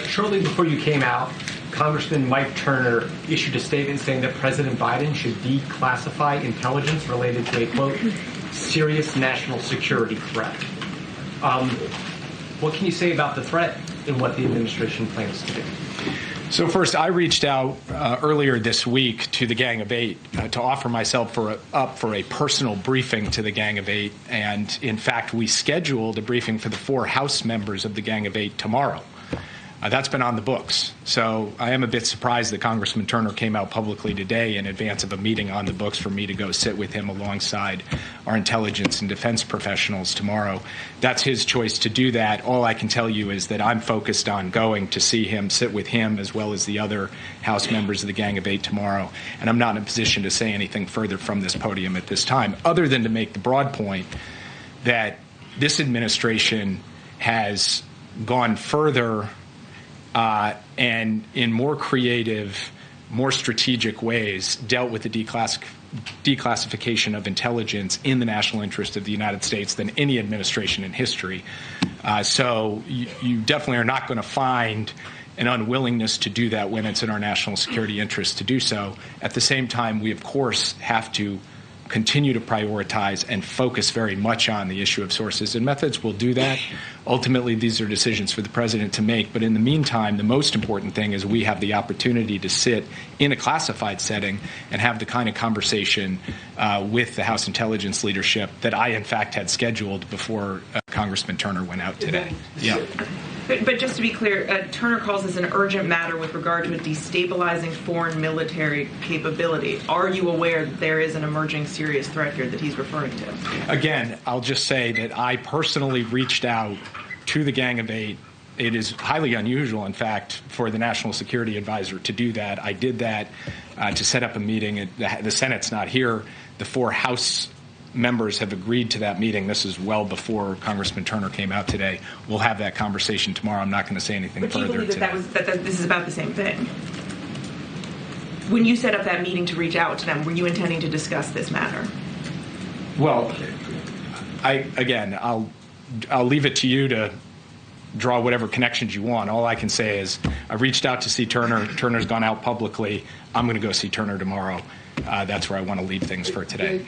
Shortly before you came out, Congressman Mike Turner issued a statement saying that President Biden should declassify intelligence related to a, quote, serious national security threat. What can you say about the threat and what the administration plans to do? So first, I reached out earlier this week to the Gang of Eight to offer myself up for a personal briefing to the Gang of Eight. And in fact, we scheduled a briefing for the 4 House members of the Gang of Eight tomorrow. That's been on the books. So I am a bit surprised that Congressman Turner came out publicly today in advance of a meeting on the books for me to go sit with him alongside our intelligence and defense professionals tomorrow. That's his choice to do that. All I can tell you is that I'm focused on going to see him, sit with him, as well as the other House members of the Gang of Eight tomorrow. And I'm not in a position to say anything further from this podium at this time, other than to make the broad point that this administration has gone further and in more creative, more strategic ways dealt with the declassification of intelligence in the national interest of the United States than any administration in history. So you definitely are not going to find an unwillingness to do that when it's in our national security interest to do so. At the same time, we, of course, have to continue to prioritize and focus very much on the issue of sources and methods. We'll do that. Ultimately, these are decisions for the president to make. But in the meantime, the most important thing is we have the opportunity to sit in a classified setting and have the kind of conversation with the House intelligence leadership that I, in fact, had scheduled before Congressman Turner went out today. Yeah. But just to be clear, Turner calls this an urgent matter with regard to a destabilizing foreign military capability. Are you aware that there is an emerging serious threat here that he's referring to? Again, I'll just say that I personally reached out to the Gang of Eight. It is highly unusual, in fact, for the National Security Advisor to do that. I did that to set up a meeting. The Senate's not here. The 4 House members have agreed to that meeting. This is well before Congressman Turner came out today. We'll have that conversation tomorrow. I'm not going to say anything further. But do you believe that this is about the same thing? When you set up that meeting to reach out to them, were you intending to discuss this matter? Well, I'll leave it to you to draw whatever connections you want. All I can say is I reached out to see Turner. Turner's gone out publicly. I'm going to go see Turner tomorrow. That's where I want to leave things for today.